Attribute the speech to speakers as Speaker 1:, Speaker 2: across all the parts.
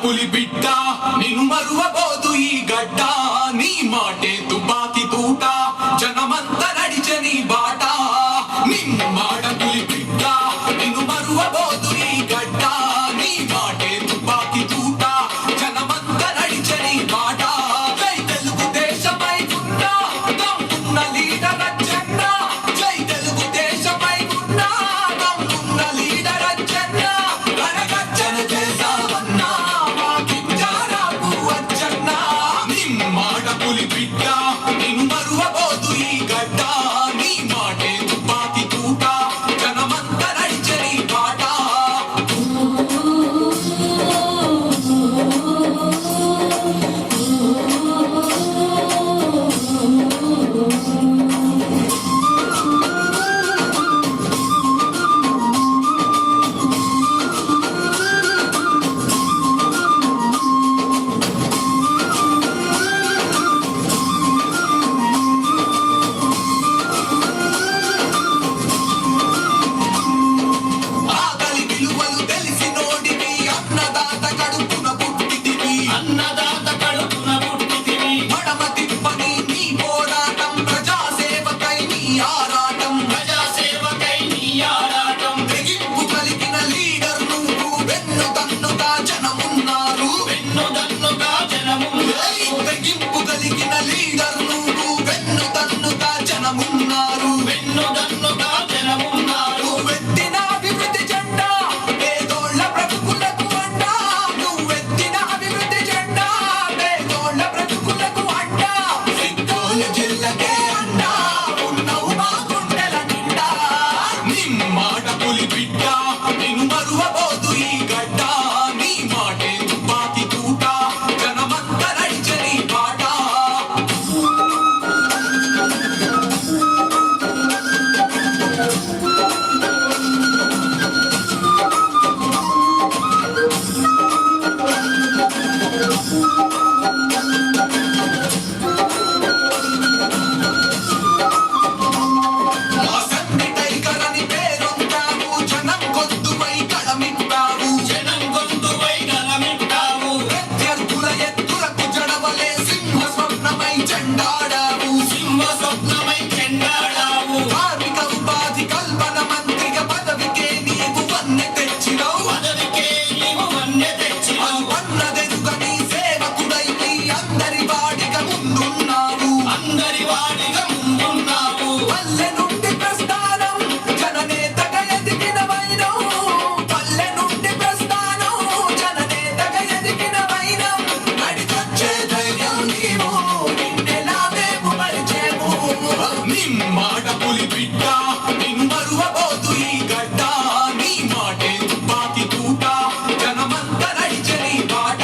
Speaker 1: పులి బిడ్డ నిన్ను మరువబోదు ఈ గడ్డ నీ మాటే తుపాకి తూట జనమంతా నడిచే నీ బాట నిన్ను మాట పులి బిడ్డ నిన్ను మరువబోదు ఈ గడ్డ నీ మాటే తుపాకి తూట జనమంతా నడిచే నీ బాట జై తెలుగు దేశమై ఉన్నా దమ్మున్న లీడర్ అచ్చన్న జై తెలుగు దేశమై ఉన్నా దమ్మున్న లీడర్ అచ్చన్న రణగర్జన చేసావన్నా మాకించారాకు అచ్చన్న నిన్ను మాట పులి బిడ్డ నిన్ను మరువబోదు ఈ గడ్డ నీ మాటే తుపాకి తూట జనమంతా నడిచే నీ బాట ఆకలి విలువలు తెలిసినోడివి అన్నదాత కడుపున పుట్టితివి
Speaker 2: అన్నదాత కడుపున పుట్టితివి
Speaker 1: మడమ తిప్పని నీ పోరాటం ప్రజాసేవకై నీ ఆరాటం
Speaker 2: ప్రజాసేవకై నీ ఆరాటం
Speaker 1: తెగింపు కలిగిన లీడర్ నువ్వు వెన్ను తన్నుగా జనమున్నారు
Speaker 2: వెన్నుదన్నుగా జనమున్నారు
Speaker 1: తెగింపు కలిగిన లీడర్ నువ్వు వెన్ను తన్నుగా జనమున్నారు
Speaker 2: వెన్నుదన్నుగా జనమున్నారు
Speaker 1: నువ్వెత్తిన అభివృద్ధి జెండా పేదోళ్ళ బ్రతుకులకు అండా నువ్వెత్తిన అభివృద్ధి జెండా పేదోళ్ళ బ్రతుకులకు అండా సిగ్గోలు జిల్లకే అండా ఉన్నవు మా గుండెల నిండా నిన్ను మాట పులి బిడ్డ నిన్ను మరువబోదు ఈ గడ్డ నీ మాటే తుపాకి తూట జనమంతా నడిచే నీ బాట అసెంబ్లీ టైగర్ అని పేరొందావు జనం గొంతుపై కళమిప్పావు
Speaker 2: జనం గొంతువై గలమిట్టావు
Speaker 1: ప్రత్యర్థుల ఎత్తులకు జడవలే సింహ స్వప్నమై చెండాడావు
Speaker 2: సింహ స్వప్నమై చెండాడావు
Speaker 1: కార్మిక ఉపాధి కల్పన మంత్రిగా పదవికే నీవు వన్నె తెచ్చినవు
Speaker 2: పదవికే నీవు వన్నె తెచ్చినావు
Speaker 1: అన్నదెరుగని సేవకుడై నీ అందరి వాడిగా ముందున్నావు
Speaker 2: అందరి వాడిగా ముందున్నావు
Speaker 1: పల్లె నుండి ప్రస్థానం జననేతగా ఎదిగిన వైనం పల్లె నుండి ప్రస్థానం జననేతగా ఎదిగిన వైనం నడిచొచ్చే ధైర్యం నీవు నిన్నెలా మేము మరిచేము నిన్ను మాట పులి బిడ్డ నిన్ను మరువబోదు ఈ గడ్డ నీ మాటే తుపాకి తూట జనమంతా నడిచే నీ బాట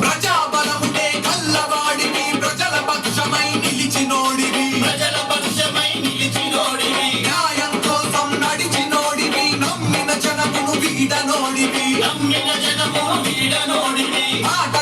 Speaker 1: ప్రజాబలమునే కల్లవాడివి ప్రజల పక్షమై నిలిచినోడివి
Speaker 2: ప్రజల పక్షమై నిలిచినోడివి
Speaker 1: న్యాయం కోసం నడిచినోడివి నమ్మిన జనమును వీడనోడివి
Speaker 2: నమ్మిన జనము వీడనోడివి
Speaker 1: మాట